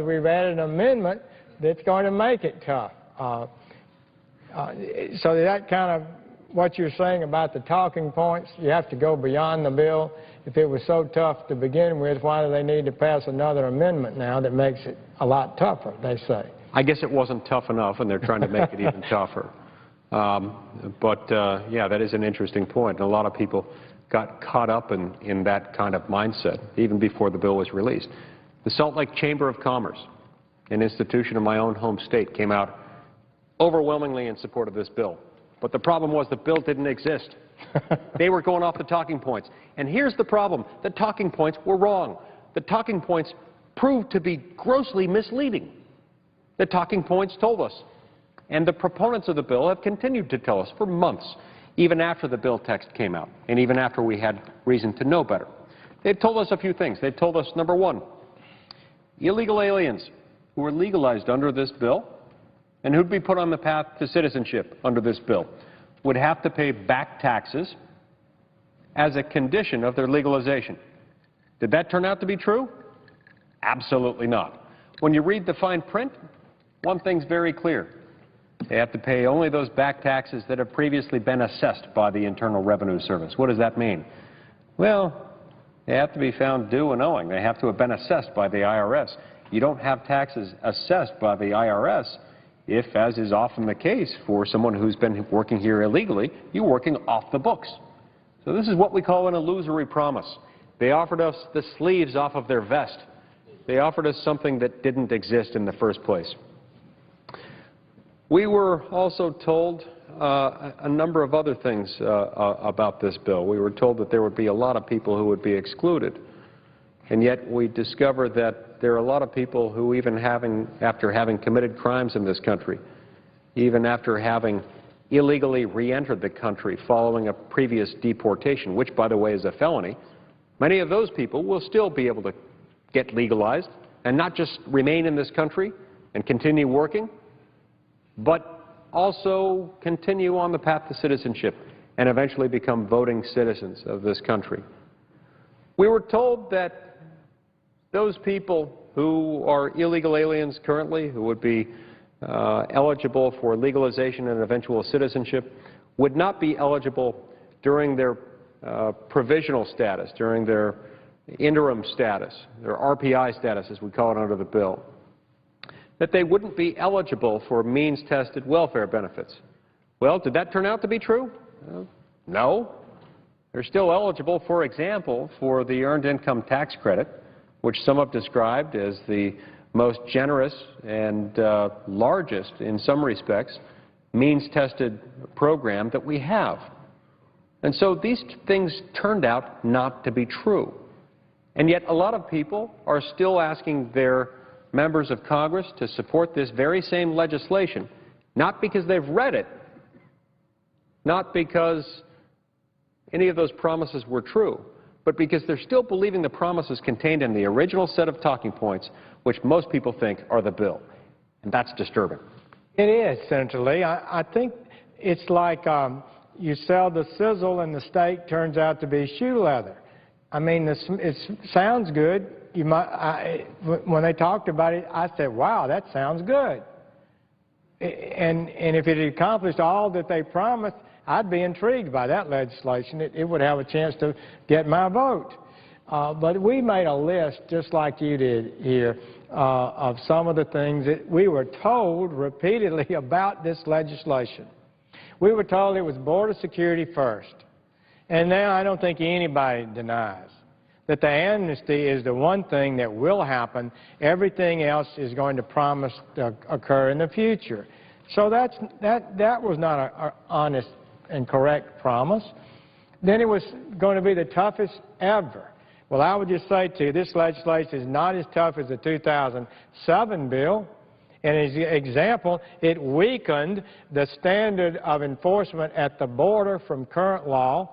We've added an amendment that's going to make it tough. So that kind of what you're saying about the talking points, you have to go beyond the bill. If it was so tough to begin with, why do they need to pass another amendment now that makes it a lot tougher, they say? I guess it wasn't tough enough, and they're trying to make it even tougher. Yeah, that is an interesting point. And a lot of people got caught up in that kind of mindset even before the bill was released. The Salt Lake Chamber of Commerce, an institution in my own home state, came out overwhelmingly in support of this bill. But the problem was the bill didn't exist. They were going off the talking points. And here's the problem. The talking points were wrong. The talking points proved to be grossly misleading. The talking points told us. And the proponents of the bill have continued to tell us for months, even after the bill text came out, and even after we had reason to know better. They've told us a few things. They've told us, number one, illegal aliens who were legalized under this bill and who'd be put on the path to citizenship under this bill would have to pay back taxes as a condition of their legalization. Did that turn out to be true? Absolutely not. When you read the fine print, one thing's very clear. They have to pay only those back taxes that have previously been assessed by the Internal Revenue Service. What does that mean? Well, they have to be found due and owing. They have to have been assessed by the IRS. You don't have taxes assessed by the IRS if, as is often the case for someone who's been working here illegally, you're working off the books. So this is what we call an illusory promise. They offered us the sleeves off of their vest. They offered us something that didn't exist in the first place. We were also told a number of other things about this bill. We were told that there would be a lot of people who would be excluded. And yet we discovered that there are a lot of people who, even after having committed crimes in this country, even after having illegally re-entered the country following a previous deportation, which, by the way, is a felony, many of those people will still be able to get legalized and not just remain in this country and continue working, but also continue on the path to citizenship and eventually become voting citizens of this country. We were told that those people who are illegal aliens currently, who would be eligible for legalization and eventual citizenship, would not be eligible during their provisional status, during their interim status, their RPI status, as we call it under the bill, that they wouldn't be eligible for means-tested welfare benefits. Well, did that turn out to be true? No. They're still eligible, for example, for the Earned Income Tax Credit, which some have described as the most generous and largest, in some respects, means-tested program that we have. And so these things turned out not to be true. And yet a lot of people are still asking their members of Congress to support this very same legislation, not because they've read it, not because any of those promises were true, but because they're still believing the promises contained in the original set of talking points, which most people think are the bill. And that's disturbing. It is, Senator Lee. I think it's like you sell the sizzle and the steak turns out to be shoe leather. I mean, it sounds good. When they talked about it, I said, wow, that sounds good. And if it accomplished all that they promised, I'd be intrigued by that legislation. It would have a chance to get my vote. But we made a list, just like you did here, of some of the things that we were told repeatedly about this legislation. We were told it was border security first. And now I don't think anybody denies that the amnesty is the one thing that will happen. Everything else is going to promise to occur in the future. So that was not an honest and correct promise. Then it was going to be the toughest ever. Well, I would just say to you, this legislation is not as tough as the 2007 bill. And as an example, it weakened the standard of enforcement at the border from current law.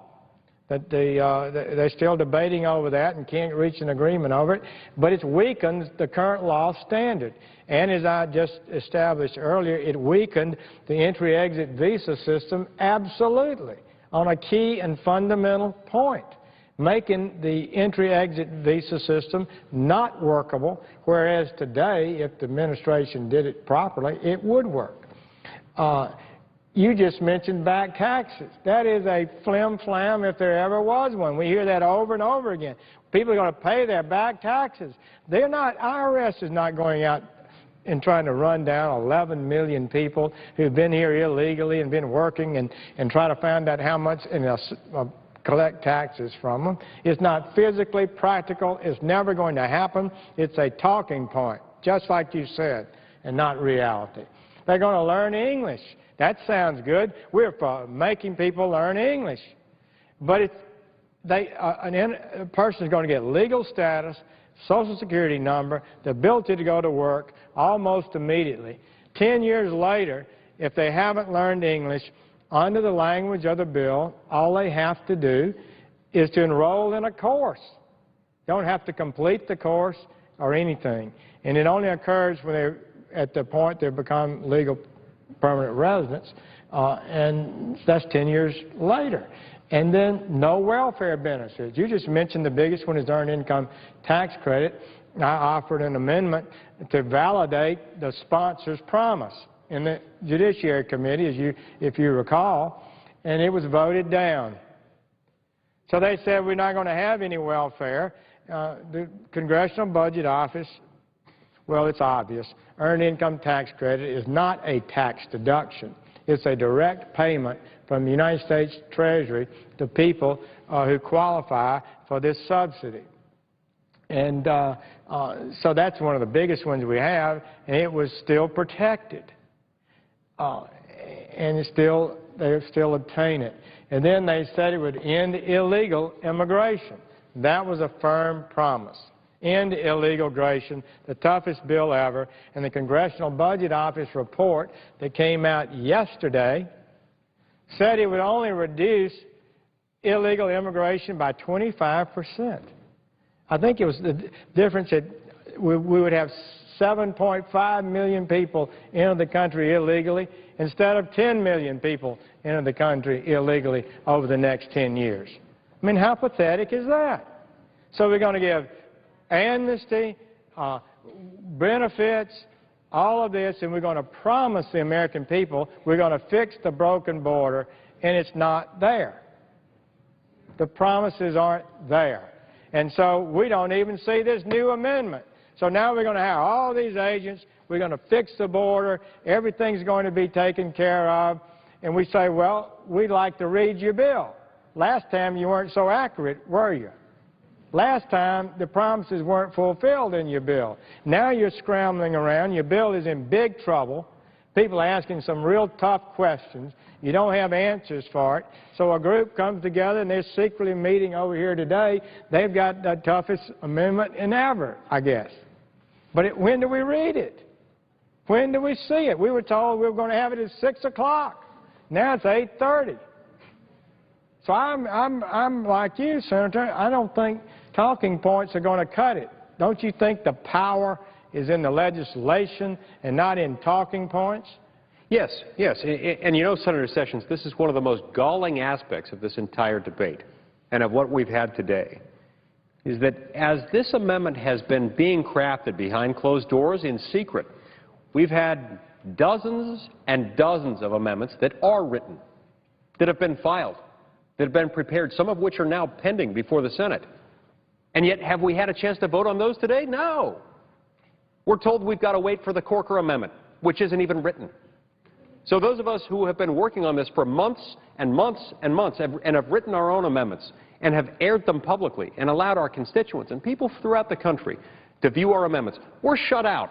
That they're still debating over that and can't reach an agreement over it. But it weakens the current law standard. And as I just established earlier, it weakened the entry-exit visa system absolutely on a key and fundamental point. making the entry-exit visa system not workable, whereas today, if the administration did it properly, it would work. You just mentioned back taxes. That is a flim-flam if there ever was one. We hear that over and over again. People are going to pay their back taxes. They're not, IRS is not going out and trying to run down 11 million people who've been here illegally and been working and try to find out how much and collect taxes from them. It's not physically practical. It's never going to happen. It's a talking point, just like you said, and not reality. They're going to learn English. That sounds good. We're for making people learn English. But a person is going to get legal status, Social Security number, the ability to go to work almost immediately. 10 years later, if they haven't learned English, under the language of the bill, all they have to do is to enroll in a course. They don't have to complete the course or anything. And it only occurs when they're at the point they become legal permanent residents, and that's 10 years later. And then no welfare benefits. You just mentioned the biggest one is earned income tax credit. I offered an amendment to validate the sponsor's promise in the Judiciary Committee, if you recall, and it was voted down. So they said we're not going to have any welfare. The Congressional Budget Office, well, it's obvious. Earned income tax credit is not a tax deduction. It's a direct payment from the United States Treasury to people who qualify for this subsidy. And so that's one of the biggest ones we have, and it was still protected. And they still obtain it. And then they said it would end illegal immigration. That was a firm promise. End illegal immigration, the toughest bill ever. And the Congressional Budget Office report that came out yesterday said it would only reduce illegal immigration by 25%. I think it was the difference that we would have 7.5 million people enter the country illegally instead of 10 million people enter the country illegally over the next 10 years. I mean, how pathetic is that? So we're going to give amnesty, benefits, all of this, and we're going to promise the American people we're going to fix the broken border, and it's not there. The promises aren't there. And so we don't even see this new amendment. So now we're going to have all these agents, we're going to fix the border, everything's going to be taken care of, and we say, well, we'd like to read your bill. Last time you weren't so accurate, were you? Last time the promises weren't fulfilled in your bill. Now you're scrambling around, your bill is in big trouble, people are asking some real tough questions, you don't have answers for it, so a group comes together and they're secretly meeting over here today, they've got the toughest amendment in ever, I guess. But when do we read it? When do we see it? We were told we were going to have it at 6 o'clock. Now it's 8:30. So I'm like you, Senator. I don't think talking points are going to cut it. Don't you think the power is in the legislation and not in talking points? Yes, yes. And you know, Senator Sessions, this is one of the most galling aspects of this entire debate and of what we've had today, is that as this amendment has been being crafted behind closed doors in secret, we've had dozens and dozens of amendments that are written, that have been filed, that have been prepared, some of which are now pending before the Senate. And yet, have we had a chance to vote on those today? No. We're told we've got to wait for the Corker Amendment, which isn't even written. So those of us who have been working on this for months and months and months and have written our own amendments and have aired them publicly and allowed our constituents and people throughout the country to view our amendments, we're shut out.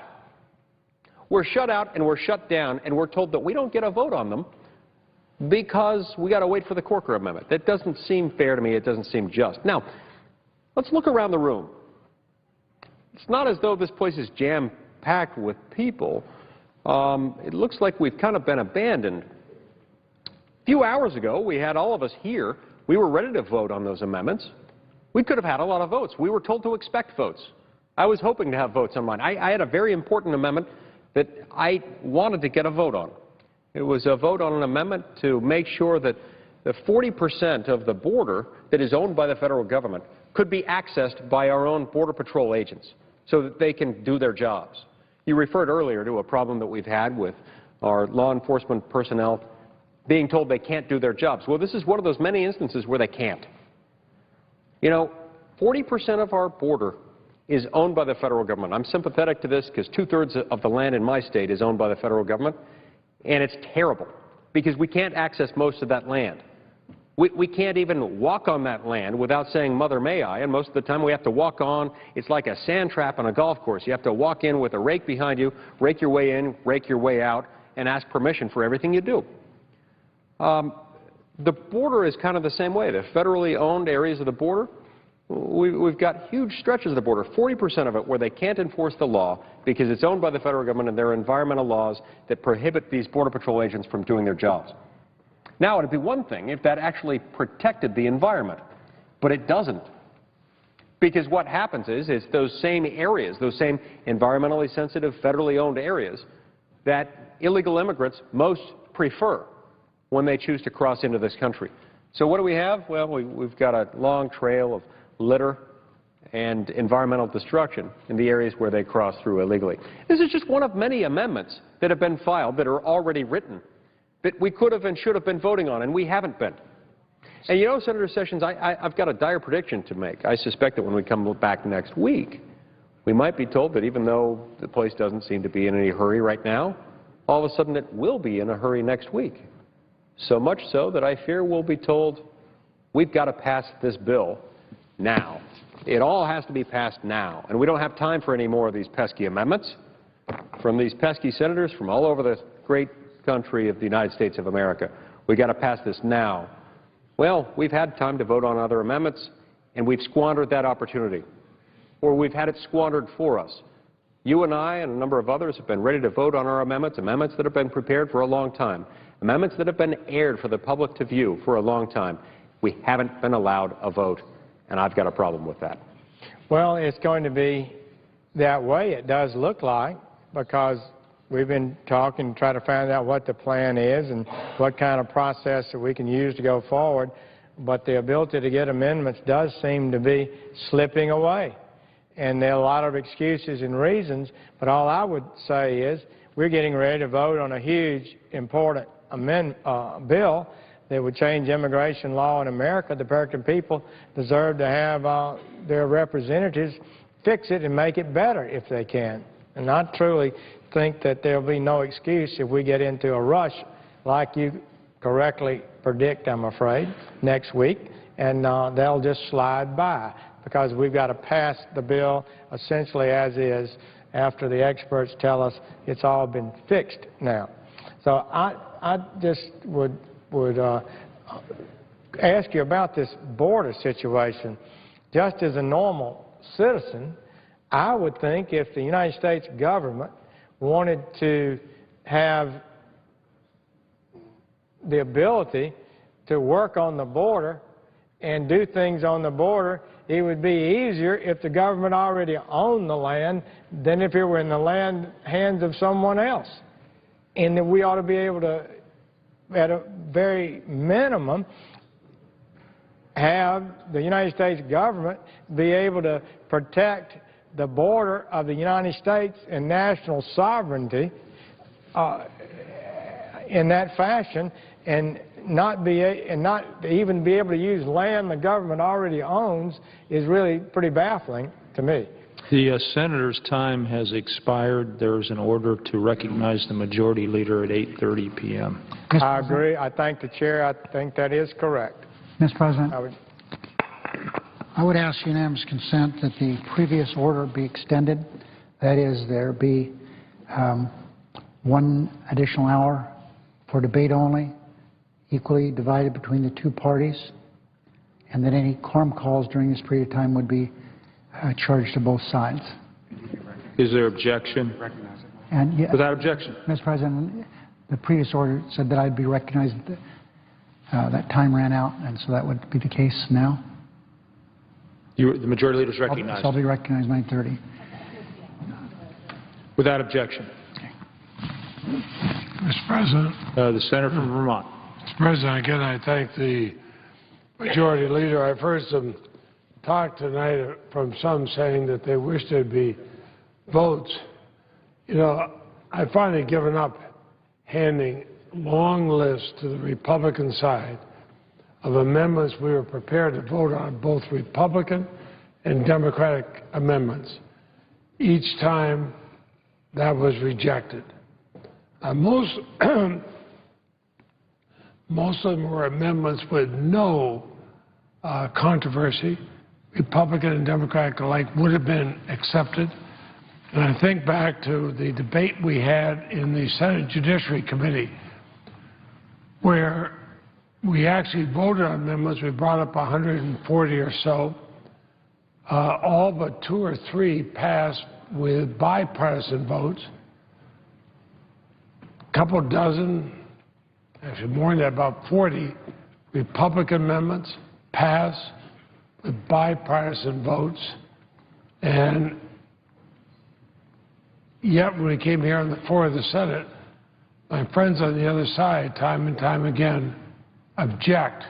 We're shut out and we're shut down, and we're told that we don't get a vote on them because we got to wait for the Corker Amendment. That doesn't seem fair to me. It doesn't seem just. Now, let's look around the room. It's not as though this place is jam-packed with people. It looks like we've kind of been abandoned. A few hours ago, we had all of us here. We were ready to vote on those amendments. We could have had a lot of votes. We were told to expect votes. I was hoping to have votes on mine. I had a very important amendment that I wanted to get a vote on. It was a vote on an amendment to make sure that that 40% of the border that is owned by the federal government could be accessed by our own Border Patrol agents so that they can do their jobs. You referred earlier to a problem that we've had with our law enforcement personnel being told they can't do their jobs. Well, this is one of those many instances where they can't. You know, 40% of our border is owned by the federal government. I'm sympathetic to this because 2/3 of the land in my state is owned by the federal government, and it's terrible because we can't access most of that land. We can't even walk on that land without saying, "Mother, may I?" And most of the time we have to walk on. It's like a sand trap on a golf course. You have to walk in with a rake behind you, rake your way in, rake your way out, and ask permission for everything you do. The border is kind of the same way. The federally owned areas of the border, we've got huge stretches of the border, 40% of it where they can't enforce the law because it's owned by the federal government and there are environmental laws that prohibit these Border Patrol agents from doing their jobs. Now, it would be one thing if that actually protected the environment, but it doesn't. Because what happens is those same areas, those same environmentally sensitive, federally owned areas that illegal immigrants most prefer when they choose to cross into this country. So what do we have? Well, we've got a long trail of litter and environmental destruction in the areas where they cross through illegally. This is just one of many amendments that have been filed that are already written that we could have and should have been voting on, and we haven't been. And you know, Senator Sessions, I've got a dire prediction to make. I suspect that when we come back next week, we might be told that even though the place doesn't seem to be in any hurry right now, all of a sudden it will be in a hurry next week. So much so that I fear we'll be told we've got to pass this bill now. It all has to be passed now. And we don't have time for any more of these pesky amendments from these pesky senators from all over the great country of the United States of America. We've got to pass this now. Well, we've had time to vote on other amendments, and we've squandered that opportunity. Or we've had it squandered for us. You and I and a number of others have been ready to vote on our amendments, amendments that have been prepared for a long time, amendments that have been aired for the public to view for a long time. We haven't been allowed a vote, and I've got a problem with that. Well, it's going to be that way, it does look like, because we've been talking to try to find out what the plan is and what kind of process that we can use to go forward. But the ability to get amendments does seem to be slipping away. And there are a lot of excuses and reasons, but all I would say is we're getting ready to vote on a huge, important bill that would change immigration law in America. The American people deserve to have their representatives fix it and make it better if they can. And I truly think that there will be no excuse if we get into a rush like you correctly predict, I'm afraid, next week, and they'll just slide by because we've got to pass the bill essentially as is after the experts tell us it's all been fixed now. So I just would ask you about this border situation. Just as a normal citizen, I would think if the United States government wanted to have the ability to work on the border and do things on the border, it would be easier if the government already owned the land than if it were in the hands of someone else. And that we ought to be able to, at a very minimum, have the United States government be able to protect the border of the United States and national sovereignty in that fashion, and not even be able to use land the government already owns is really pretty baffling to me. The senator's time has expired. There is an order to recognize the majority leader at 8:30 p.m. I agree. I thank the chair. I think that is correct. Mr. President, I would ask unanimous consent that the previous order be extended. That is, there be 1 additional hour for debate only, equally divided between the two parties, and that any quorum calls during this period of time would be charged to both sides. Is there objection? And without objection. Mr. President, the previous order said that I'd be recognized. That time ran out, and so that would be the case now. The majority leader is recognized. So I'll be recognized 9:30. Without objection. Mr. President. The senator from Vermont. Mr. President, again, I thank the Majority Leader. I've heard some talk tonight from some saying that they wish there'd be votes. You know, I've finally given up handing long lists to the Republican side of amendments we were prepared to vote on, both Republican and Democratic amendments. Each time that was rejected. Most of them were amendments with no controversy. Republican and Democratic alike would have been accepted. And I think back to the debate we had in the Senate Judiciary Committee, where we actually voted on amendments. We brought up 140 or so. All but 2 or 3 passed with bipartisan votes. A couple dozen, actually more than that, about 40 Republican amendments passed with bipartisan votes. And yet when we came here on the floor of the Senate, my friends on the other side, time and time again, object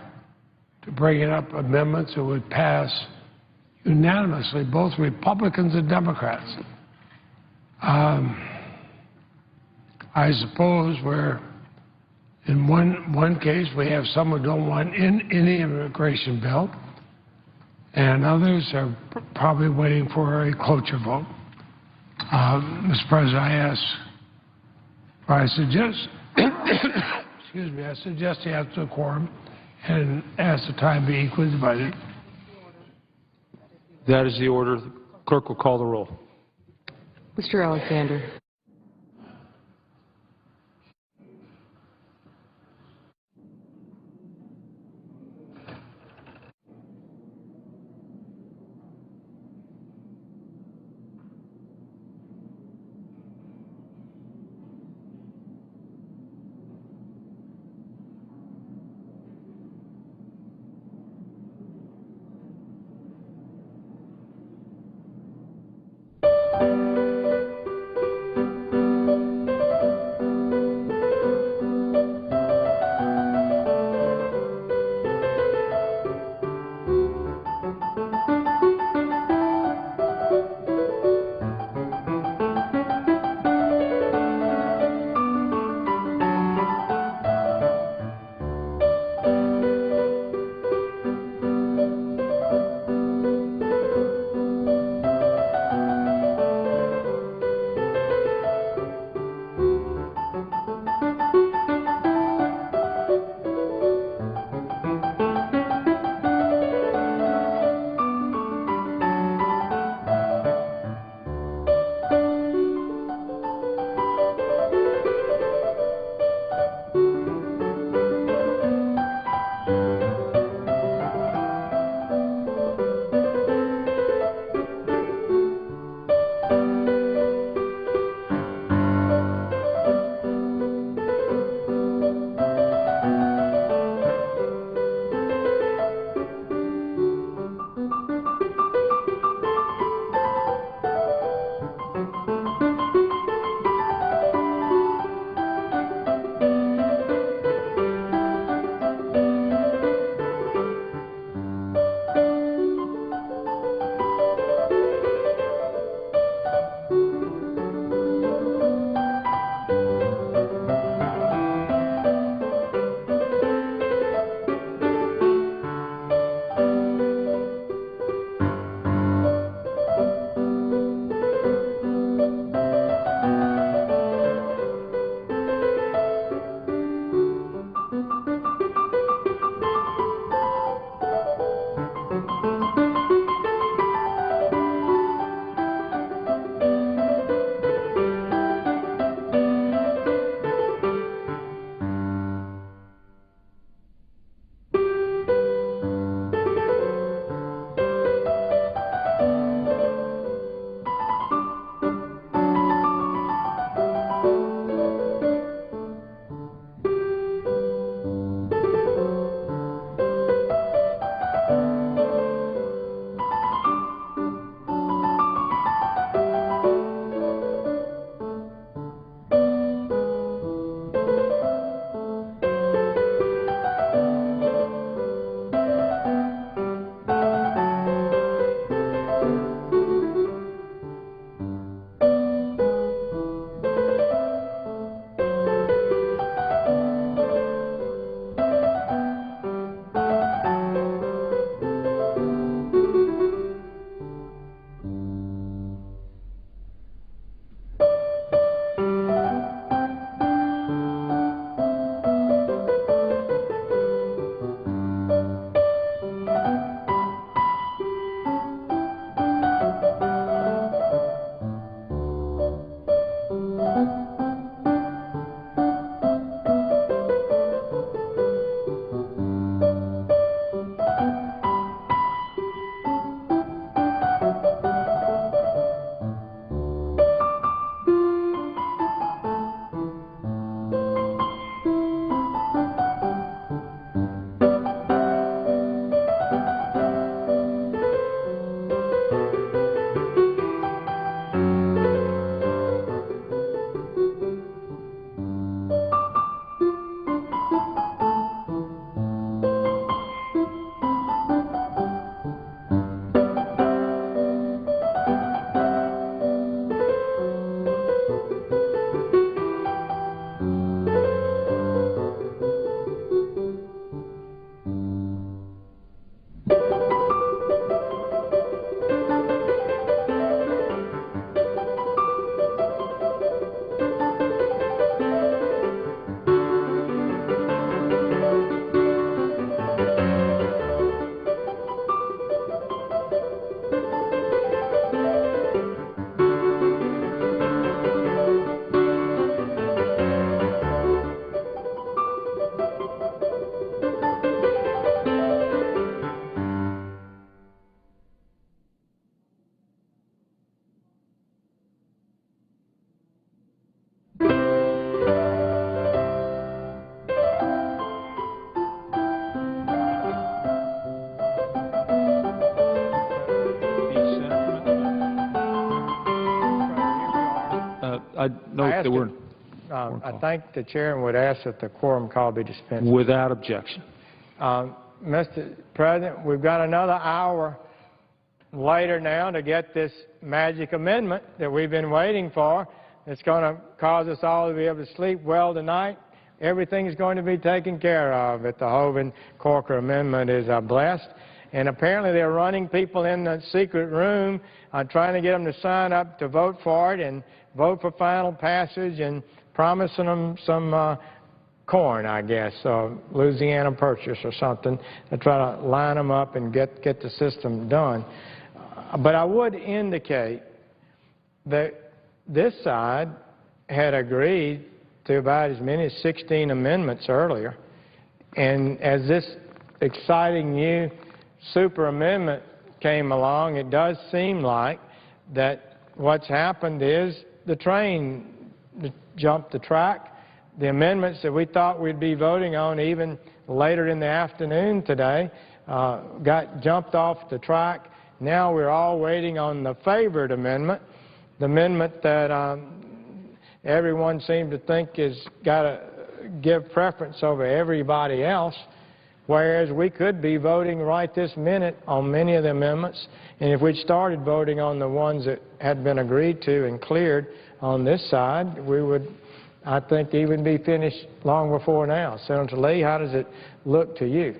to bringing up amendments that would pass unanimously, both Republicans and Democrats. I suppose where in one case we have some who don't want any immigration bill, and others are probably waiting for a cloture vote. Mr. President, I suggest, excuse me, I suggest you have to quorum and ask the time be equally divided. That is the order. The clerk will call the roll. Mr. Alexander. I note there were... I think the chairman would ask that the quorum call be dispensed. Without objection. Mr. President, we've got another hour later now to get this magic amendment that we've been waiting for. It's going to cause us all to be able to sleep well tonight. Everything is going to be taken care of if the Hoeven-Corker amendment is blessed. And apparently they're running people in the secret room trying to get them to sign up to vote for it and vote for final passage and promising them some corn, I guess, Louisiana Purchase or something, to try to line them up and get the system done. But I would indicate that this side had agreed to about as many as 16 amendments earlier. And as this exciting new super amendment came along, it does seem like that what's happened is the train jumped the track. The amendments that we thought we'd be voting on even later in the afternoon today got jumped off the track. Now we're all waiting on the favored amendment, the amendment that everyone seemed to think has got to give preference over everybody else, whereas we could be voting right this minute on many of the amendments, and if we'd started voting on the ones that had been agreed to and cleared on this side, we would, I think, even be finished long before now. Senator Lee, how does it look to you?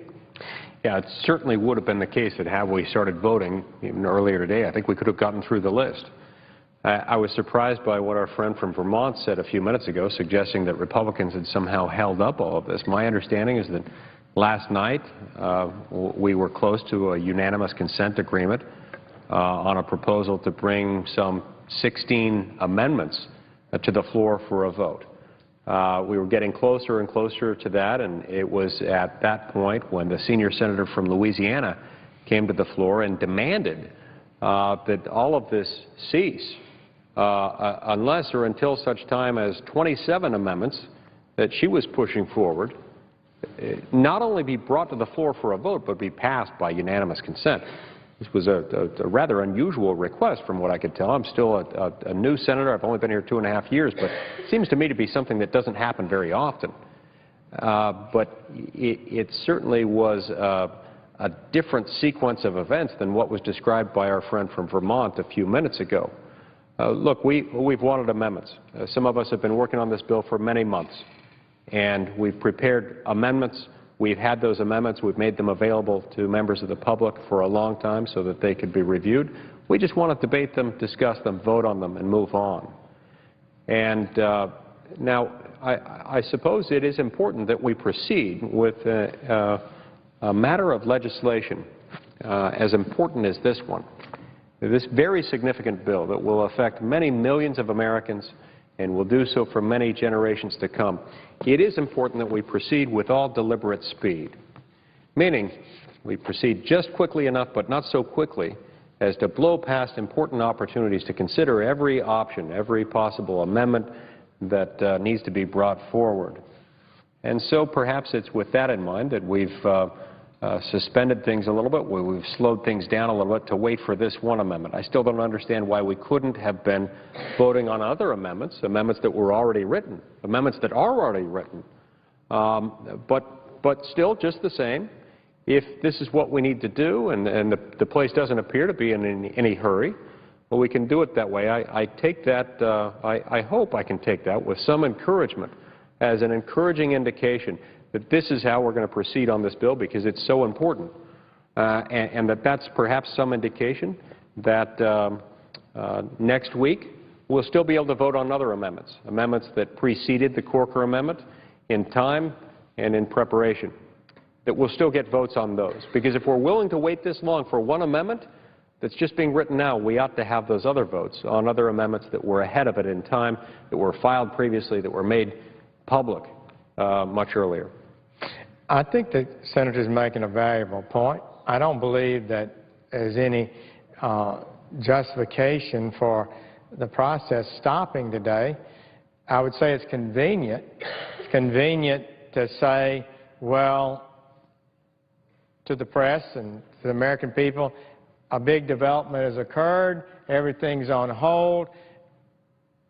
Yeah, it certainly would have been the case that had we started voting even earlier today, I think we could have gotten through the list. I was surprised by what our friend from Vermont said a few minutes ago, suggesting that Republicans had somehow held up all of this. My understanding is that last night we were close to a unanimous consent agreement on a proposal to bring some 16 amendments to the floor for a vote. We were getting closer and closer to that, and it was at that point when the senior senator from Louisiana came to the floor and demanded that all of this cease unless or until such time as 27 amendments that she was pushing forward not only be brought to the floor for a vote, but be passed by unanimous consent. This was a rather unusual request from what I could tell. I'm still a new senator. I've only been here 2.5 years, but it seems to me to be something that doesn't happen very often. But it certainly was a different sequence of events than what was described by our friend from Vermont a few minutes ago. Look, we've wanted amendments. Some of us have been working on this bill for many months, and we've prepared amendments. We've had those amendments. We've made them available to members of the public for a long time so that they could be reviewed. We just want to debate them, discuss them, vote on them, and move on. And now, I suppose it is important that we proceed with a matter of legislation as important as this one, this very significant bill that will affect many millions of Americans and will do so for many generations to come. It is important that we proceed with all deliberate speed, meaning we proceed just quickly enough, but not so quickly as to blow past important opportunities to consider every option, every possible amendment that needs to be brought forward. And so perhaps it's with that in mind that we've suspended things a little bit, we've slowed things down a little bit to wait for this one amendment. I still don't understand why we couldn't have been voting on other amendments, amendments that were already written, amendments that are already written. But still, just the same, if this is what we need to do and the place doesn't appear to be in any hurry, well, we can do it that way. I take that, I hope I can take that with some encouragement as an encouraging indication that this is how we're going to proceed on this bill because it's so important, and that's perhaps some indication that next week we'll still be able to vote on other amendments, amendments that preceded the Corker Amendment in time and in preparation, that we'll still get votes on those. Because if we're willing to wait this long for one amendment that's just being written now, we ought to have those other votes on other amendments that were ahead of it in time, that were filed previously, that were made public much earlier. I think the Senator's making a valuable point. I don't believe that there's any justification for the process stopping today. I would say it's convenient. It's convenient to say, well, to the press and to the American people, a big development has occurred, everything's on hold.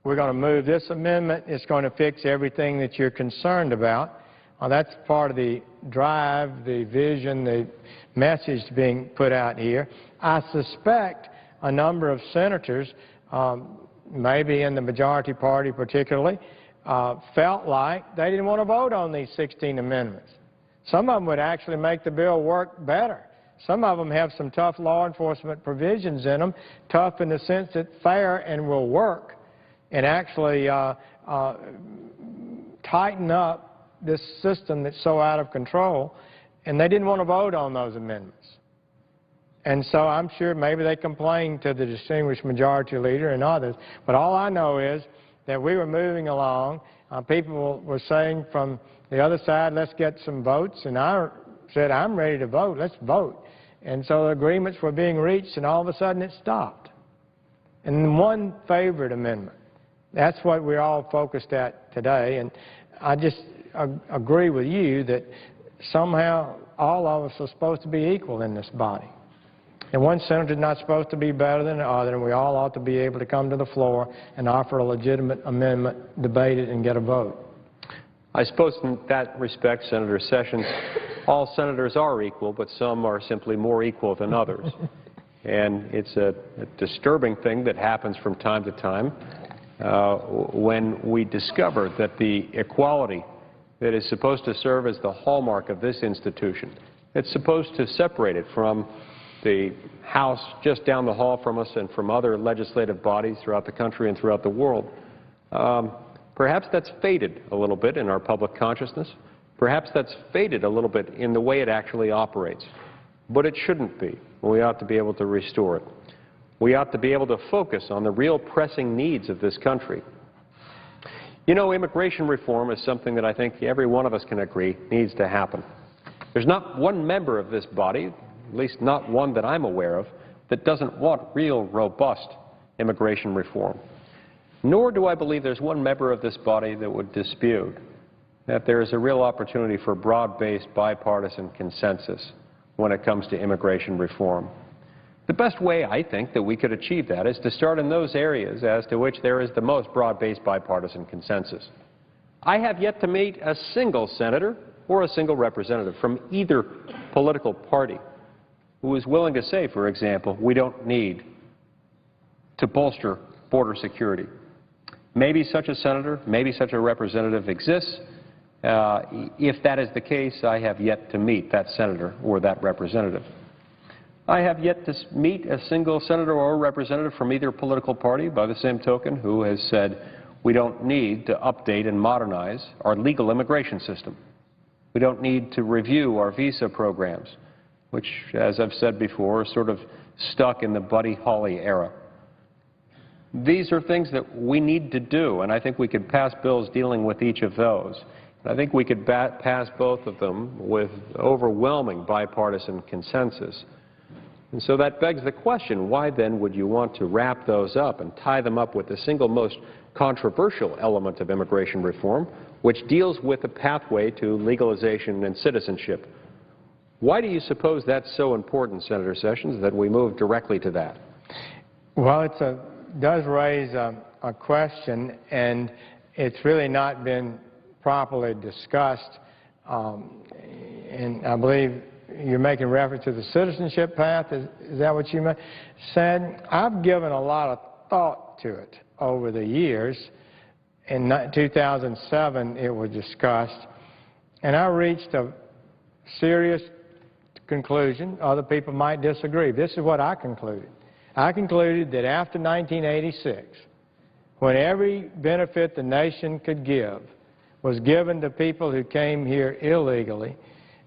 we're going to move this amendment, it's going to fix everything that you're concerned about. That's part of the drive, the vision, the message being put out here. I suspect a number of senators, maybe in the majority party particularly, felt like they didn't want to vote on these 16 amendments. Some of them would actually make the bill work better. Some of them have some tough law enforcement provisions in them, tough in the sense that fair and will work and actually tighten up this system that's so out of control, and they didn't want to vote on those amendments. And so I'm sure maybe they complained to the distinguished majority leader and others, but all I know is that we were moving along. People were saying from the other side, let's get some votes, and I said, I'm ready to vote, let's vote. And so agreements were being reached, and all of a sudden it stopped. And one favorite amendment, that's what we're all focused at today, and I just agree with you that somehow all of us are supposed to be equal in this body. And one senator is not supposed to be better than the other, and we all ought to be able to come to the floor and offer a legitimate amendment, debate it, and get a vote. I suppose in that respect, Senator Sessions, all senators are equal, but some are simply more equal than others. And it's a disturbing thing that happens from time to time when we discover that the equality that is supposed to serve as the hallmark of this institution, it's supposed to separate it from the House just down the hall from us and from other legislative bodies throughout the country and throughout the world. Perhaps that's faded a little bit in our public consciousness. Perhaps that's faded a little bit in the way it actually operates. But it shouldn't be. We ought to be able to restore it. We ought to be able to focus on the real pressing needs of this country. You know, immigration reform is something that I think every one of us can agree needs to happen. There's not one member of this body, at least not one that I'm aware of, that doesn't want real, robust immigration reform. Nor do I believe there's one member of this body that would dispute that there is a real opportunity for broad-based bipartisan consensus when it comes to immigration reform. The best way, I think, that we could achieve that is to start in those areas as to which there is the most broad-based bipartisan consensus. I have yet to meet a single senator or a single representative from either political party who is willing to say, for example, we don't need to bolster border security. Maybe such a senator, maybe such a representative exists. If that is the case, I have yet to meet that senator or that representative. I have yet to meet a single senator or representative from either political party, by the same token, who has said we don't need to update and modernize our legal immigration system. We don't need to review our visa programs, which, as I've said before, are sort of stuck in the Buddy Holly era. These are things that we need to do, and I think we could pass bills dealing with each of those. And I think we could pass both of them with overwhelming bipartisan consensus. And so that begs the question, why then would you want to wrap those up and tie them up with the single most controversial element of immigration reform, which deals with a pathway to legalization and citizenship? Why do you suppose that's so important, Senator Sessions, that we move directly to that? Well, it does raise a question, and it's really not been properly discussed. And I believe you're making reference to the citizenship path. Is that what you said? I've given a lot of thought to it over the years. In 2007, it was discussed, and I reached a serious conclusion. Other people might disagree. This is what I concluded. I concluded that after 1986, when every benefit the nation could give was given to people who came here illegally,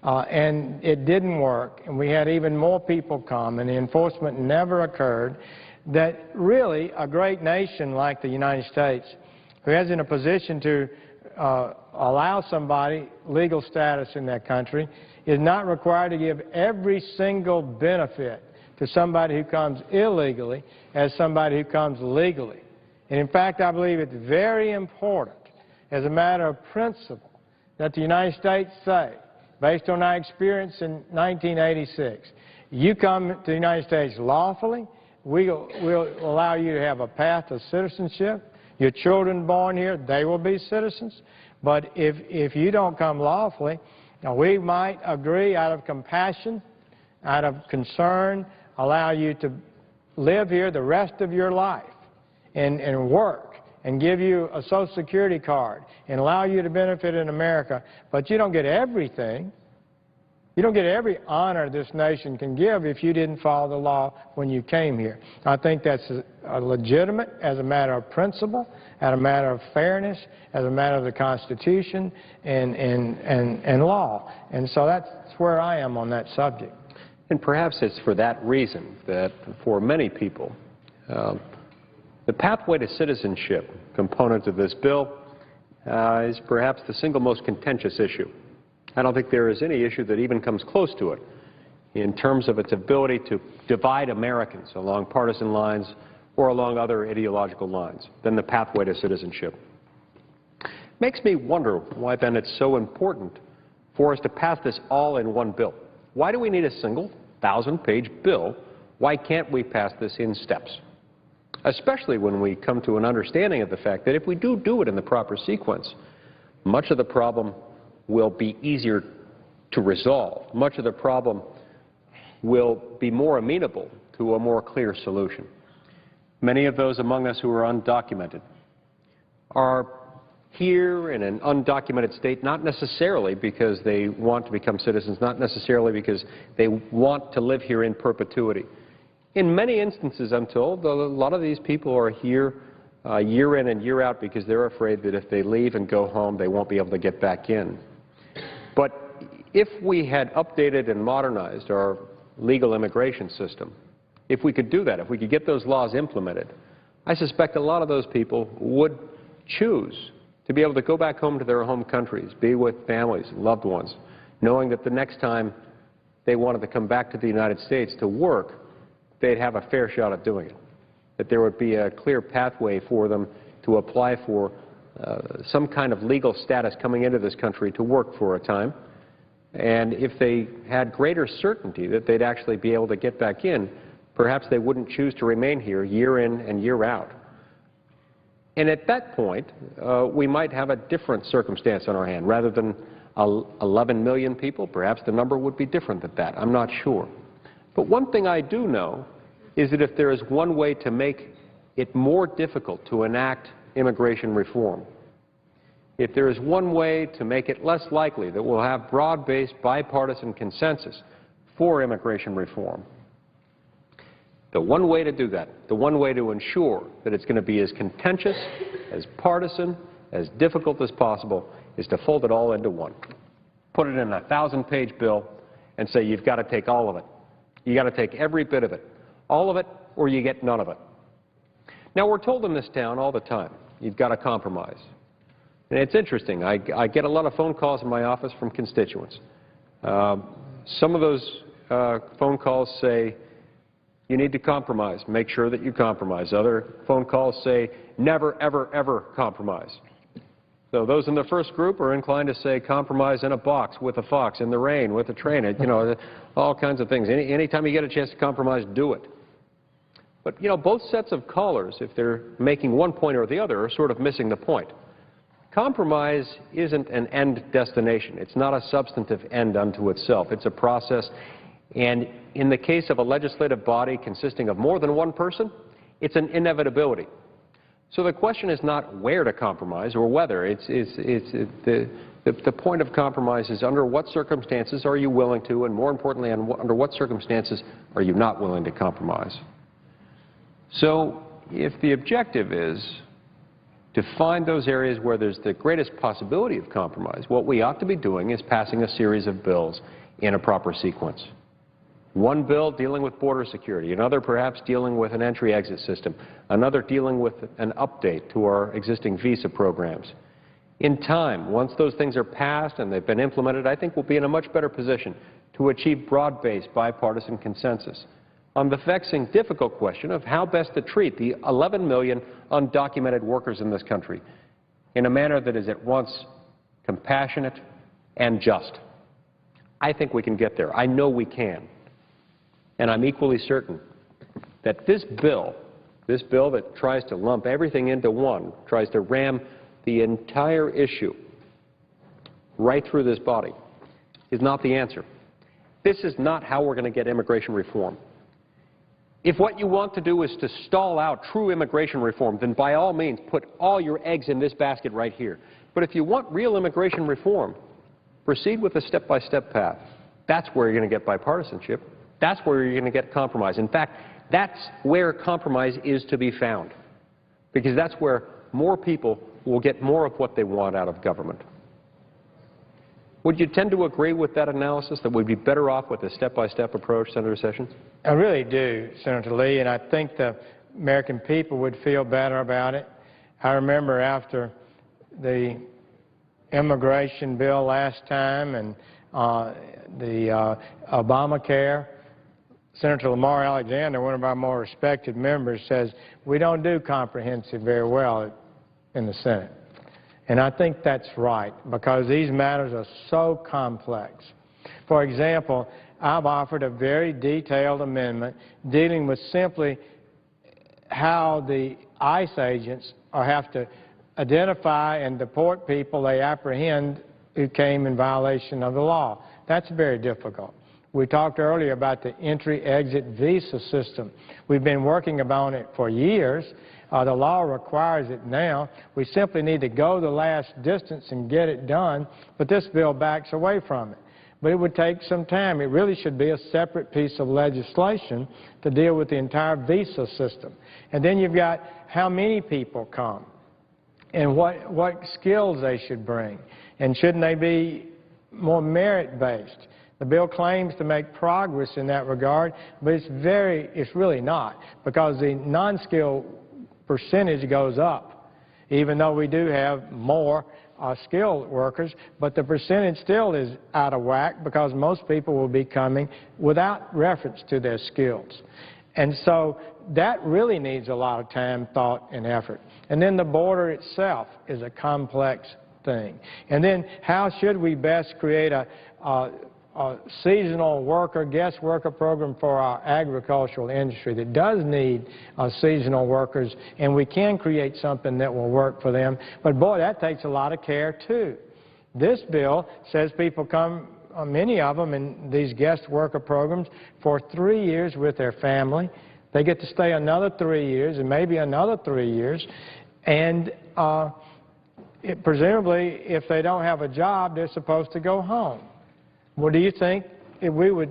and it didn't work, and we had even more people come, and the enforcement never occurred, that really a great nation like the United States, who is in a position to allow somebody legal status in that country, is not required to give every single benefit to somebody who comes illegally as somebody who comes legally. And in fact, I believe it's very important, as a matter of principle, that the United States say, based on our experience in 1986, you come to the United States lawfully, we'll allow you to have a path to citizenship, Your children born here, they will be citizens. But if you don't come lawfully, now we might agree out of compassion, out of concern, allow you to live here the rest of your life and work and give you a Social Security card and allow you to benefit in America, but you don't get everything. You don't get every honor this nation can give if you didn't follow the law when you came here. I think that's a legitimate as a matter of principle, as a matter of fairness, as a matter of the Constitution and law. And so that's where I am on that subject. And perhaps it's for that reason that for many people, the pathway to citizenship component of this bill is perhaps the single most contentious issue. I don't think there is any issue that even comes close to it in terms of its ability to divide Americans along partisan lines or along other ideological lines than the pathway to citizenship. Makes me wonder why then it's so important for us to pass this all in one bill. Why do we need a single 1,000-page bill? Why can't we pass this in steps? Especially when we come to an understanding of the fact that if we do it in the proper sequence, much of the problem will be easier to resolve. Much of the problem will be more amenable to a more clear solution. Many of those among us who are undocumented are here in an undocumented state not necessarily because they want to become citizens, not necessarily because they want to live here in perpetuity. In many instances, I'm told, a lot of these people are here year in and year out because they're afraid that if they leave and go home, they won't be able to get back in. But if we had updated and modernized our legal immigration system, if we could do that, if we could get those laws implemented, I suspect a lot of those people would choose to be able to go back home to their home countries, be with families, loved ones, knowing that the next time they wanted to come back to the United States to work, they'd have a fair shot at doing it, that there would be a clear pathway for them to apply for some kind of legal status coming into this country to work for a time. And if they had greater certainty that they'd actually be able to get back in, perhaps they wouldn't choose to remain here year in and year out. And at that point, we might have a different circumstance on our hand. Rather than 11 million people, perhaps the number would be different than that. I'm not sure. But one thing I do know is that if there is one way to make it more difficult to enact immigration reform, if there is one way to make it less likely that we'll have broad-based bipartisan consensus for immigration reform, the one way to do that, the one way to ensure that it's going to be as contentious, as partisan, as difficult as possible, is to fold it all into one. Put it in a 1,000-page bill and say you've got to take all of it. You've got to take every bit of it. All of it, or you get none of it. Now, we're told in this town all the time, you've got to compromise. And it's interesting. I get a lot of phone calls in my office from constituents. Some of those phone calls say, you need to compromise. Make sure that you compromise. Other phone calls say, never, ever, ever compromise. So those in the first group are inclined to say compromise in a box, with a fox, in the rain, with a train, you know, all kinds of things. Anytime you get a chance to compromise, do it. But, you know, both sets of callers, if they're making one point or the other, are sort of missing the point. Compromise isn't an end destination. It's not a substantive end unto itself. It's a process. And in the case of a legislative body consisting of more than one person, it's an inevitability. So the question is not where to compromise or whether. The point of compromise is under what circumstances are you willing to, and more importantly, under what circumstances are you not willing to compromise. So if the objective is to find those areas where there's the greatest possibility of compromise, what we ought to be doing is passing a series of bills in a proper sequence. One bill dealing with border security, another perhaps dealing with an entry-exit system, another dealing with an update to our existing visa programs. In time, once those things are passed and they've been implemented, I think we'll be in a much better position to achieve broad-based bipartisan consensus on the vexing, difficult question of how best to treat the 11 million undocumented workers in this country in a manner that is at once compassionate and just. I think we can get there. I know we can. And I'm equally certain that this bill This bill that tries to lump everything into one, tries to ram the entire issue right through this body, is not the answer. This is not how we're going to get immigration reform. If what you want to do is to stall out true immigration reform, then by all means put all your eggs in this basket right here. But if you want real immigration reform, proceed with a step-by-step path. That's where you're going to get bipartisanship. That's where you're going to get compromise. In fact, that's where compromise is to be found, because that's where more people will get more of what they want out of government. Would you tend to agree with that analysis, that we'd be better off with a step-by-step approach, Senator Sessions? I really do, Senator Lee, and I think the American people would feel better about it. I remember after the immigration bill last time and the Obamacare, Senator Lamar Alexander, one of our more respected members, says we don't do comprehensive very well in the Senate. And I think that's right, because these matters are so complex. For example, I've offered a very detailed amendment dealing with simply how the ICE agents have to identify and deport people they apprehend who came in violation of the law. That's very difficult. We talked earlier about the entry-exit visa system. We've been working on it for years. The law requires it now. We simply need to go the last distance and get it done, but this bill backs away from it. But it would take some time. It really should be a separate piece of legislation to deal with the entire visa system. And then you've got how many people come and what skills they should bring, and shouldn't they be more merit-based. The bill claims to make progress in that regard, but it's really not, because the non-skilled percentage goes up, even though we do have more skilled workers, but the percentage still is out of whack, because most people will be coming without reference to their skills. And so that really needs a lot of time, thought, and effort. And then the border itself is a complex thing. And then how should we best create a seasonal worker, guest worker program for our agricultural industry that does need seasonal workers, and we can create something that will work for them. But boy, that takes a lot of care too. This bill says people come, many of them in these guest worker programs, for 3 years with their family. They get to stay another 3 years and maybe another 3 years, and presumably if they don't have a job, they're supposed to go home. Well, do you think if we're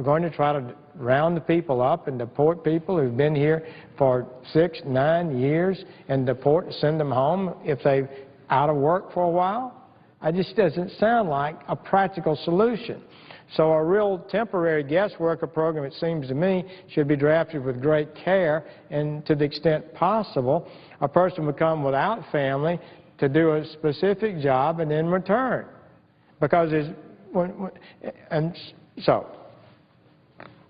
going to try to round the people up and deport people who've been here for 6, 9 years and send them home if they're out of work for a while? It just doesn't sound like a practical solution. So a real temporary guest worker program, it seems to me, should be drafted with great care, and to the extent possible, a person would come without family to do a specific job and then return. Because so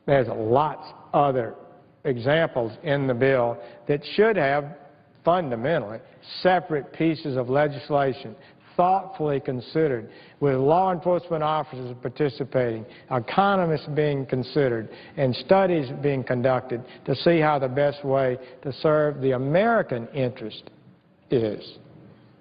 there's lots of other examples in the bill that should have fundamentally separate pieces of legislation, thoughtfully considered, with law enforcement officers participating, economists being considered, and studies being conducted to see how the best way to serve the American interest is.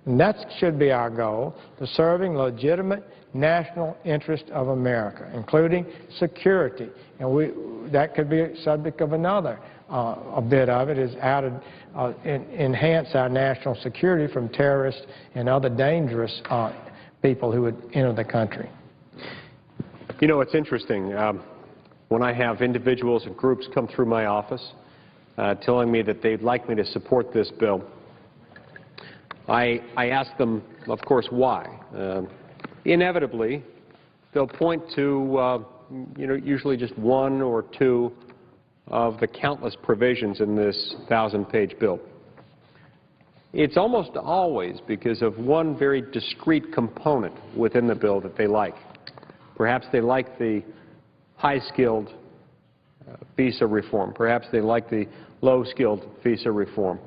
And that should be our goal, the serving legitimate national interest of America, including security. And that could be a subject of another. A bit of it is how to enhance our national security from terrorists and other dangerous people who would enter the country. You know, it's interesting. When I have individuals and groups come through my office telling me that they'd like me to support this bill, I ask them, of course, why. Inevitably, they'll point to, usually just one or two of the countless provisions in this 1,000-page bill. It's almost always because of one very discrete component within the bill that they like. Perhaps they like the high-skilled visa reform. Perhaps they like the low-skilled visa reform.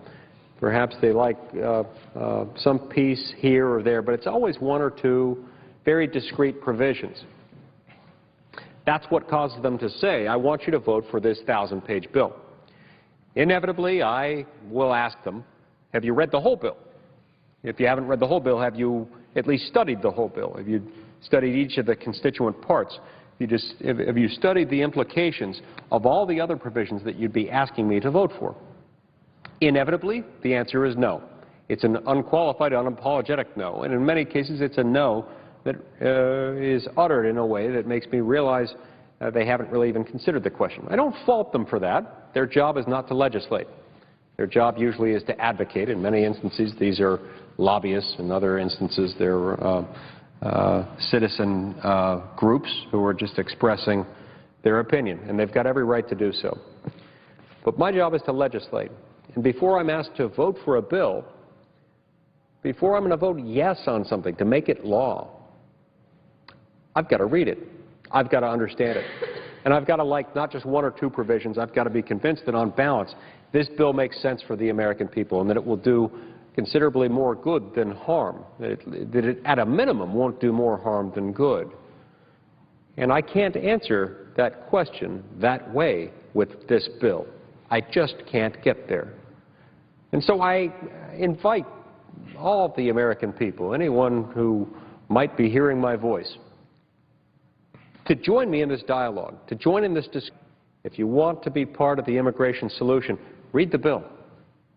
Perhaps they like some piece here or there, but it's always one or two very discrete provisions. That's what causes them to say, I want you to vote for this 1,000-page bill. Inevitably, I will ask them, have you read the whole bill? If you haven't read the whole bill, have you at least studied the whole bill? Have you studied each of the constituent parts? Have you studied the implications of all the other provisions that you'd be asking me to vote for? Inevitably, the answer is no. It's an unqualified, unapologetic no, and in many cases it's a no that is uttered in a way that makes me realize they haven't really even considered the question. I don't fault them for that. Their job is not to legislate. Their job usually is to advocate. In many instances, these are lobbyists. In other instances, they're citizen groups who are just expressing their opinion, and they've got every right to do so. But my job is to legislate. And before I'm asked to vote for a bill, before I'm going to vote yes on something to make it law, I've got to read it. I've got to understand it. And I've got to like not just one or two provisions. I've got to be convinced that on balance, this bill makes sense for the American people and that it will do considerably more good than harm, that it at a minimum won't do more harm than good. And I can't answer that question that way with this bill. I just can't get there. And so I invite all of the American people, anyone who might be hearing my voice, to join me in this dialogue, to join in this discussion. If you want to be part of the immigration solution, read the bill.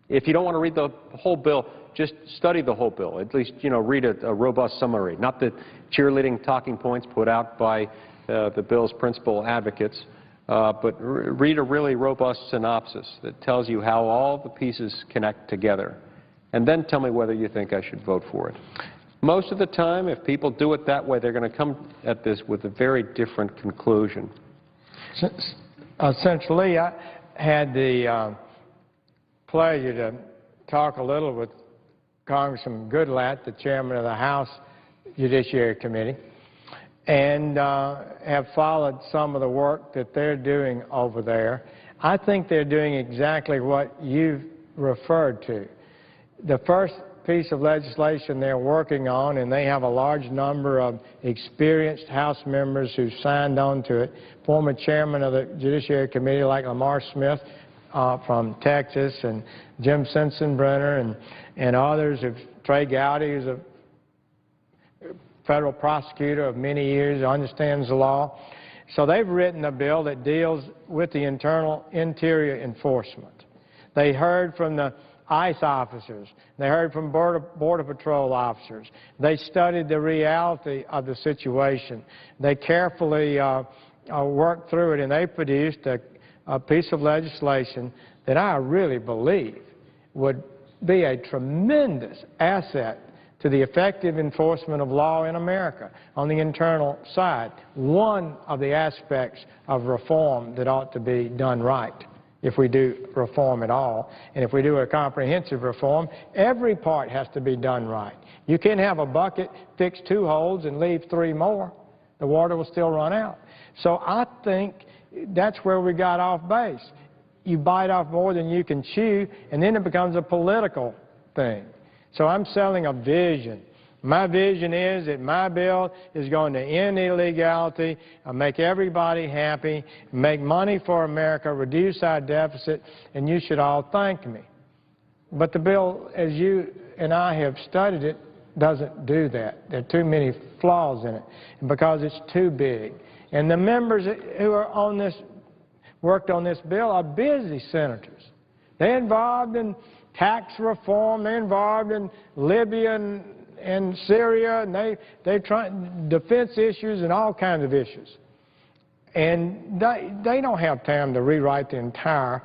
If you don't want to read the whole bill, just study the whole bill. At least, read a robust summary, not the cheerleading talking points put out by the bill's principal advocates, but read a really robust synopsis that tells you how all the pieces connect together. And then tell me whether you think I should vote for it. Most of the time, if people do it that way, they're going to come at this with a very different conclusion. Senator Lee, I had the pleasure to talk a little with Congressman Goodlatte, the chairman of the House Judiciary Committee, and have followed some of the work that they're doing over there. I think they're doing exactly what you've referred to. The first piece of legislation they're working on, and they have a large number of experienced House members who signed on to it, former chairman of the Judiciary Committee like Lamar Smith from Texas, and Jim Sensenbrenner, and others, Trey Gowdy, who's a federal prosecutor of many years, understands the law. So they've written a bill that deals with the interior enforcement. They heard from the ICE officers. They heard from Border Patrol officers. They studied the reality of the situation. They carefully worked through it, and they produced a piece of legislation that I really believe would be a tremendous asset to the effective enforcement of law in America on the internal side. One of the aspects of reform that ought to be done right, if we do reform at all. And if we do a comprehensive reform, every part has to be done right. You can't have a bucket, fix 2 holes, and leave 3 more. The water will still run out. So I think that's where we got off base. You bite off more than you can chew, and then it becomes a political thing. So I'm selling a vision. My vision is that my bill is going to end illegality, make everybody happy, make money for America, reduce our deficit, and you should all thank me. But the bill, as you and I have studied it, doesn't do that. There are too many flaws in it, and because it's too big. And the members who are on this, worked on this bill are busy senators. They're involved in tax reform, they're involved in Libya and Syria, and they're trying defense issues and all kinds of issues. And they don't have time to rewrite the entire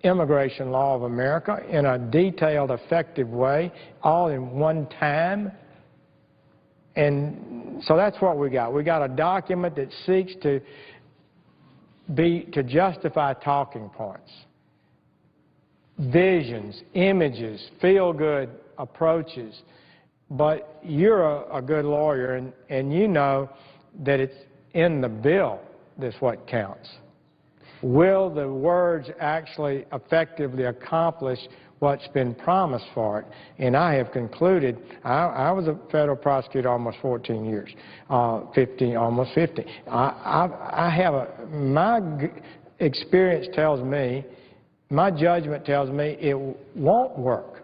immigration law of America in a detailed, effective way, all in one time. And so that's what we got. We got a document that seeks to justify talking points, visions, images, feel-good approaches. But you're a good lawyer, and you know that it's in the bill that's what counts. Will the words actually effectively accomplish what's been promised for it? And I have concluded, I was a federal prosecutor almost 14 years, almost 50. My experience tells me my judgment tells me it won't work.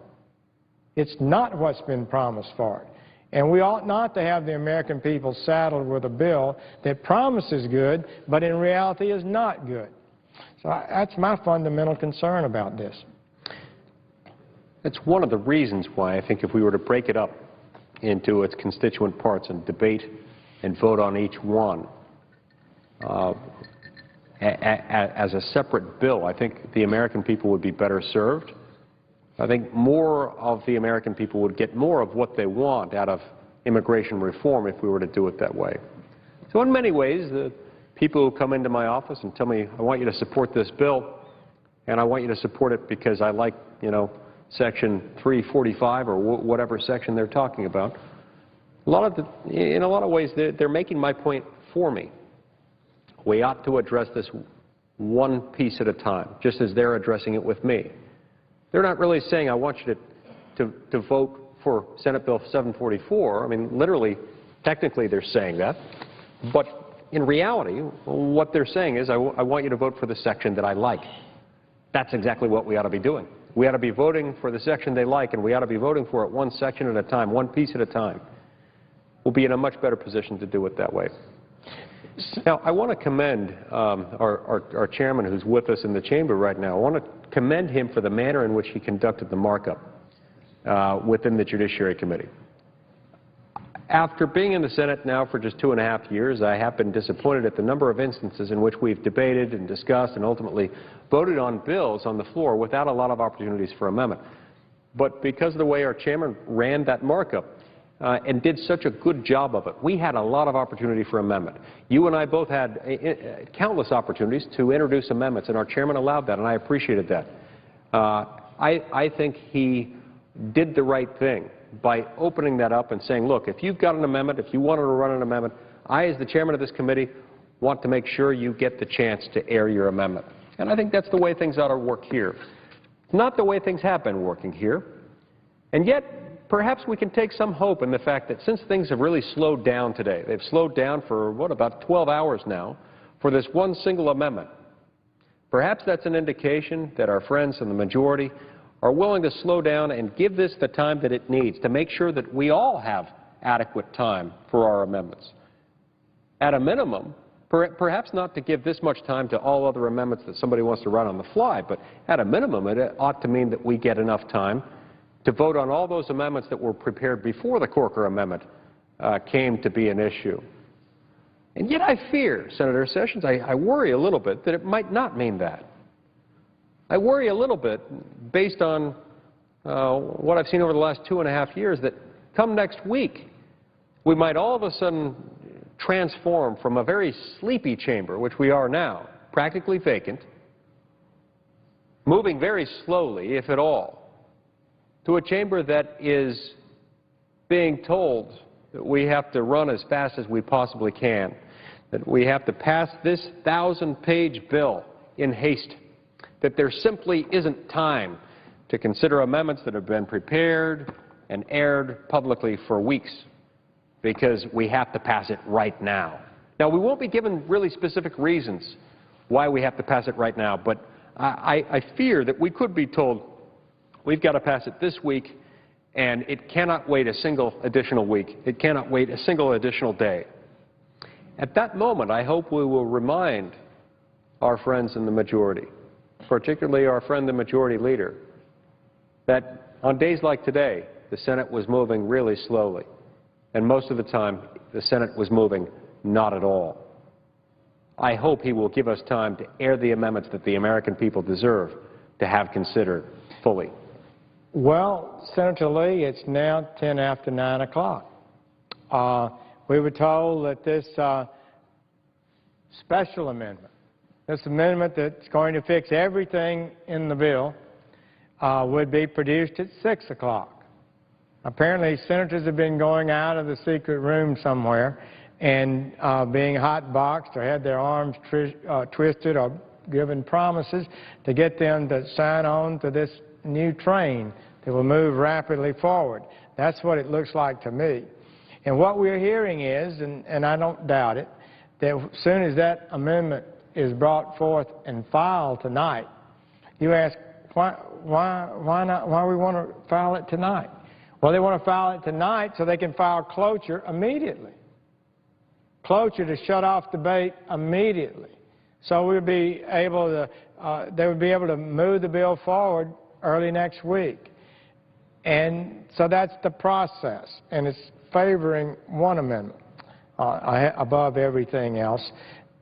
It's not what's been promised for it. And we ought not to have the American people saddled with a bill that promises good, but in reality is not good. So that's my fundamental concern about this. That's one of the reasons why I think if we were to break it up into its constituent parts and debate and vote on each one as a separate bill, I think the American people would be better served. I think more of the American people would get more of what they want out of immigration reform if we were to do it that way. So in many ways, the people who come into my office and tell me, I want you to support this bill, and I want you to support it because I like, Section 345 or whatever section they're talking about, in a lot of ways, they're making my point for me. We ought to address this one piece at a time, just as they're addressing it with me. They're not really saying, I want you to vote for Senate Bill 744. I mean, literally, technically they're saying that. But in reality, what they're saying is, I want you to vote for the section that I like. That's exactly what we ought to be doing. We ought to be voting for the section they like, and we ought to be voting for it one section at a time, one piece at a time. We'll be in a much better position to do it that way. Now, I want to commend our chairman who's with us in the chamber right now. I want to commend him for the manner in which he conducted the markup within the Judiciary Committee. After being in the Senate now for just 2.5 years, I have been disappointed at the number of instances in which we've debated and discussed and ultimately voted on bills on the floor without a lot of opportunities for amendment. But because of the way our chairman ran that markup and did such a good job of it, we had a lot of opportunity for amendment. You and I both had countless opportunities to introduce amendments, and our chairman allowed that, and I appreciated that. I think he did the right thing by opening that up and saying, look, if you've got an amendment, if you wanted to run an amendment, I, as the chairman of this committee, want to make sure you get the chance to air your amendment. And I think that's the way things ought to work here. It's not the way things have been working here. And yet, perhaps we can take some hope in the fact that since things have really slowed down today, they've slowed down for, about 12 hours now, for this one single amendment. Perhaps that's an indication that our friends in the majority are willing to slow down and give this the time that it needs to make sure that we all have adequate time for our amendments. At a minimum, perhaps not to give this much time to all other amendments that somebody wants to run on the fly, but at a minimum it ought to mean that we get enough time to vote on all those amendments that were prepared before the Corker Amendment came to be an issue. And yet I fear, Senator Sessions, I worry a little bit that it might not mean that. I worry a little bit, based on what I've seen over the last 2.5 years, that come next week, we might all of a sudden transform from a very sleepy chamber, which we are now, practically vacant, moving very slowly, if at all, to a chamber that is being told that we have to run as fast as we possibly can, that we have to pass this 1,000-page bill in haste, that there simply isn't time to consider amendments that have been prepared and aired publicly for weeks because we have to pass it right now. Now, we won't be given really specific reasons why we have to pass it right now, but I fear that we could be told we've got to pass it this week and it cannot wait a single additional week. It cannot wait a single additional day. At that moment, I hope we will remind our friends in the majority, particularly our friend the majority leader, that on days like today, the Senate was moving really slowly, and most of the time, the Senate was moving not at all. I hope he will give us time to air the amendments that the American people deserve to have considered fully. Well, Senator Lee, it's now 10 after 9 o'clock. We were told that this special amendment, this amendment that's going to fix everything in the bill, would be produced at 6 o'clock. Apparently, senators have been going out of the secret room somewhere and being hot-boxed or had their arms twisted or given promises to get them to sign on to this new train that will move rapidly forward. That's what it looks like to me. And what we're hearing is, and I don't doubt it, that as soon as that amendment is brought forth and filed tonight, You ask, why not? Why we want to file it tonight? Well, they want to file it tonight so they can file cloture immediately. Cloture to shut off debate immediately. So we'll be able to, they would be able to move the bill forward early next week. And so that's the process, and it's favoring one amendment above everything else.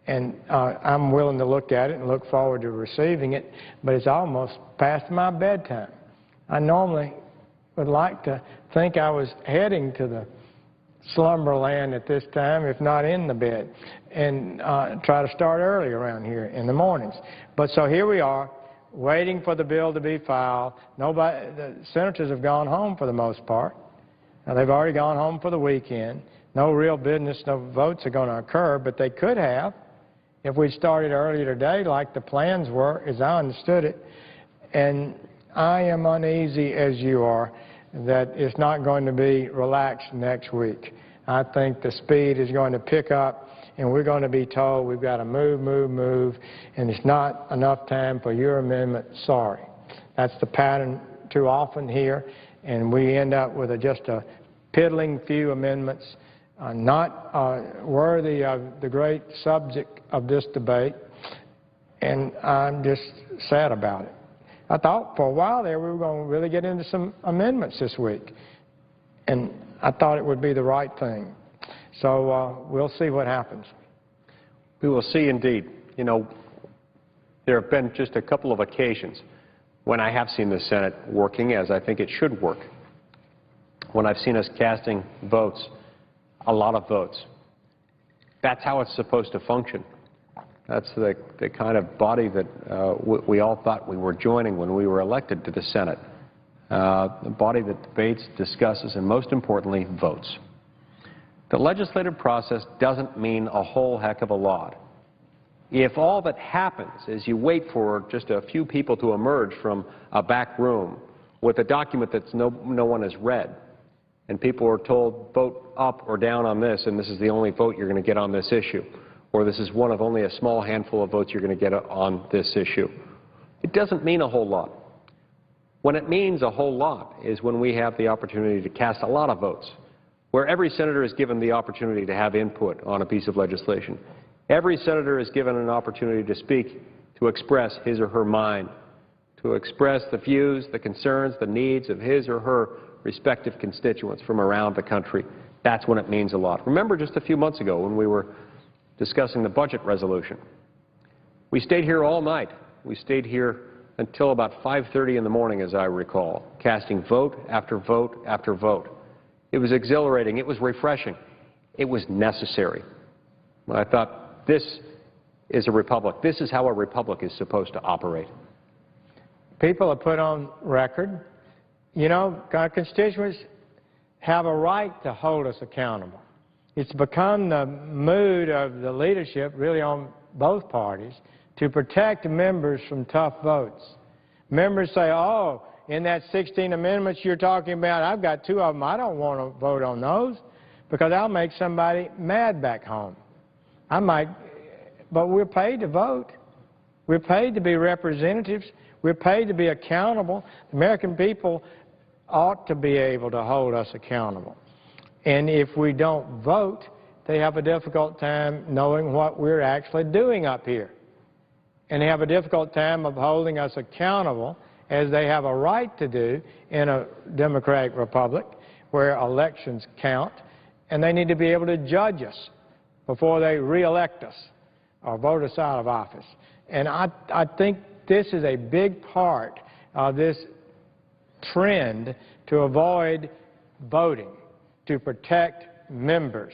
And I'm willing to look at it and look forward to receiving it, but it's almost past my bedtime. I normally would like to think I was heading to the slumberland at this time, if not in the bed, and try to start early around here in the mornings. But so here we are, waiting for the bill to be filed. The senators have gone home for the most part. Now, they've already gone home for the weekend. No real business, no votes are going to occur, but they could have if we started earlier today like the plans were, as I understood it. And I am uneasy, as you are, that it's not going to be relaxed next week. I think the speed is going to pick up, and we're going to be told we've got to move, and it's not enough time for your amendment. Sorry. That's the pattern too often here, and we end up with just a piddling few amendments, not worthy of the great subject of this debate, and I'm just sad about it. I thought for a while there we were going to really get into some amendments this week, and I thought it would be the right thing. So we'll see what happens. We will see indeed. You know, there have been just a couple of occasions when I have seen the Senate working as I think it should work, when I've seen us casting votes, a lot of votes. That's how it's supposed to function. That's the kind of body that we all thought we were joining when we were elected to the Senate. A body that debates, discusses, and most importantly, votes. The legislative process doesn't mean a whole heck of a lot. If all that happens is you wait for just a few people to emerge from a back room with a document that no one has read, and people are told vote up or down on this, and this is the only vote you're going to get on this issue, or this is one of only a small handful of votes you're going to get on this issue, it doesn't mean a whole lot. When it means a whole lot is when we have the opportunity to cast a lot of votes, where every senator is given the opportunity to have input on a piece of legislation. Every senator is given an opportunity to speak, to express his or her mind, to express the views, the concerns, the needs of his or her respective constituents from around the country. That's when it means a lot. Remember just a few months ago when we were discussing the budget resolution. We stayed here all night. We stayed here until about 5:30 in the morning, as I recall, casting vote after vote after vote. It was exhilarating. It was refreshing. It was necessary. I thought, this is a republic. This is how a republic is supposed to operate. People are put on record. You know, our constituents have a right to hold us accountable. It's become the mood of the leadership, really on both parties, to protect members from tough votes. Members say, oh, in that 16 amendments you're talking about, I've got 2 of them. I don't want to vote on those because I'll make somebody mad back home. But we're paid to vote. We're paid to be representatives. We're paid to be accountable. The American people ought to be able to hold us accountable. And if we don't vote, they have a difficult time knowing what we're actually doing up here. And they have a difficult time of holding us accountable, as they have a right to do in a democratic republic where elections count, and they need to be able to judge us before they re-elect us or vote us out of office. And I think this is a big part of this trend to avoid voting, to protect members.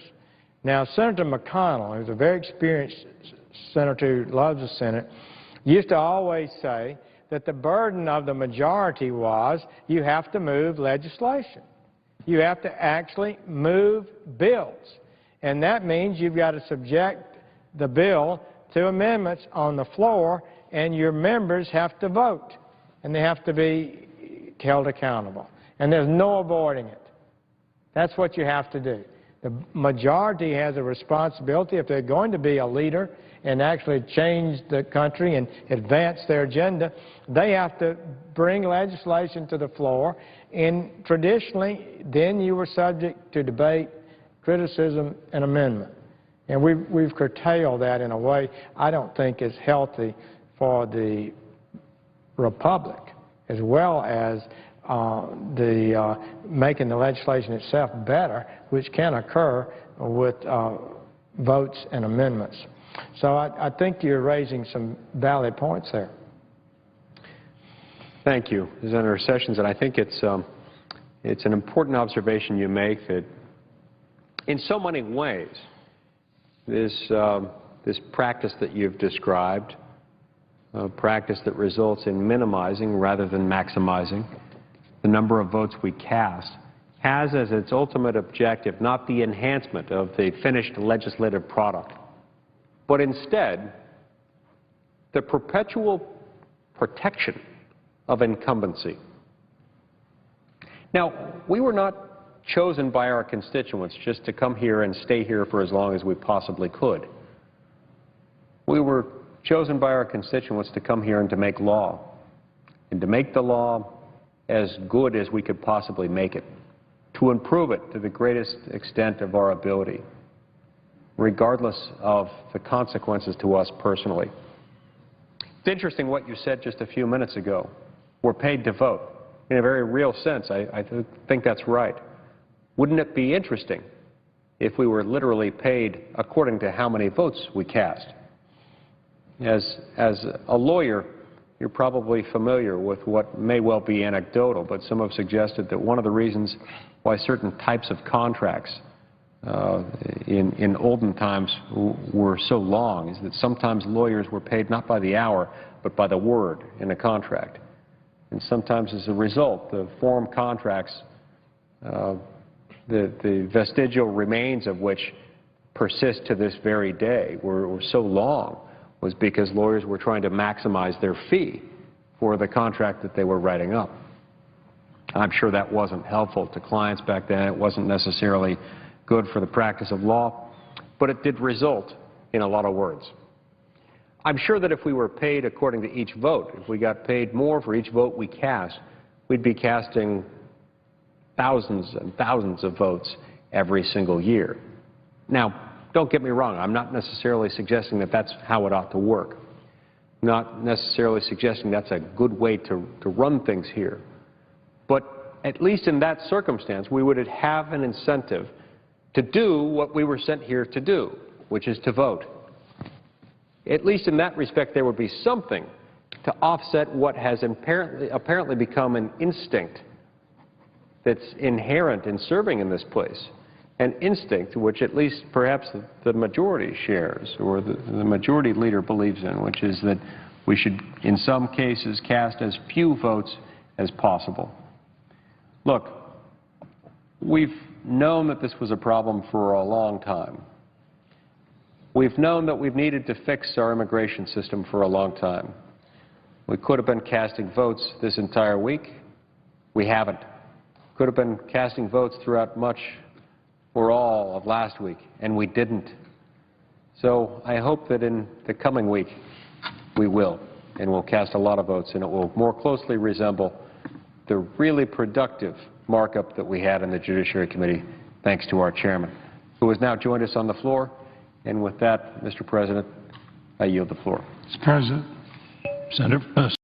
Now, Senator McConnell, who's a very experienced senator who loves the Senate, used to always say that the burden of the majority was you have to move legislation. You have to actually move bills. And that means you've got to subject the bill to amendments on the floor, and your members have to vote, and they have to be held accountable. And there's no avoiding it. That's what you have to do. The majority has a responsibility, if they're going to be a leader and actually change the country and advance their agenda, they have to bring legislation to the floor. And traditionally, then you were subject to debate, criticism, and amendment. And we've curtailed that in a way I don't think is healthy for the republic, as well as making the legislation itself better, which can occur with votes and amendments. So I think you're raising some valid points there. Thank you, Senator Sessions, and I think it's an important observation you make that in so many ways this practice that you've described, a practice that results in minimizing rather than maximizing the number of votes we cast, has as its ultimate objective not the enhancement of the finished legislative product, but instead the perpetual protection of incumbency. Now, we were not chosen by our constituents just to come here and stay here for as long as we possibly could. We were chosen by our constituents to come here and to make law, and to make the law as good as we could possibly make it, to improve it to the greatest extent of our ability, regardless of the consequences to us personally. It's interesting what you said just a few minutes ago. We're paid to vote. In a very real sense, I think that's right. Wouldn't it be interesting if we were literally paid according to how many votes we cast? As a lawyer, you're probably familiar with what may well be anecdotal, but some have suggested that one of the reasons why certain types of contracts in olden times were so long is that sometimes lawyers were paid not by the hour, but by the word in a contract. And sometimes as a result, the form contracts, the vestigial remains of which persist to this very day, were so long, was because lawyers were trying to maximize their fee for the contract that they were writing up. I'm sure that wasn't helpful to clients back then. It wasn't necessarily good for the practice of law, but it did result in a lot of words. I'm sure that if we were paid according to each vote, if we got paid more for each vote we cast, we'd be casting thousands and thousands of votes every single year. Now, don't get me wrong, I'm not necessarily suggesting that that's how it ought to work. Not necessarily suggesting that's a good way to run things here. But at least in that circumstance, we would have an incentive to do what we were sent here to do, which is to vote. At least in that respect, there would be something to offset what has apparently become an instinct that's inherent in serving in this place. An instinct which at least perhaps the majority shares, or the majority leader believes in, which is that we should, in some cases, cast as few votes as possible. Look, we've known that this was a problem for a long time. We've known that we've needed to fix our immigration system for a long time. We could have been casting votes this entire week. We haven't. Could have been casting votes throughout much or all of last week, and we didn't. So I hope that in the coming week we will, and we'll cast a lot of votes, and it will more closely resemble the really productive markup that we had in the Judiciary Committee, thanks to our chairman, who has now joined us on the floor. And with that, Mr. President, I yield the floor. Mr. President, Senator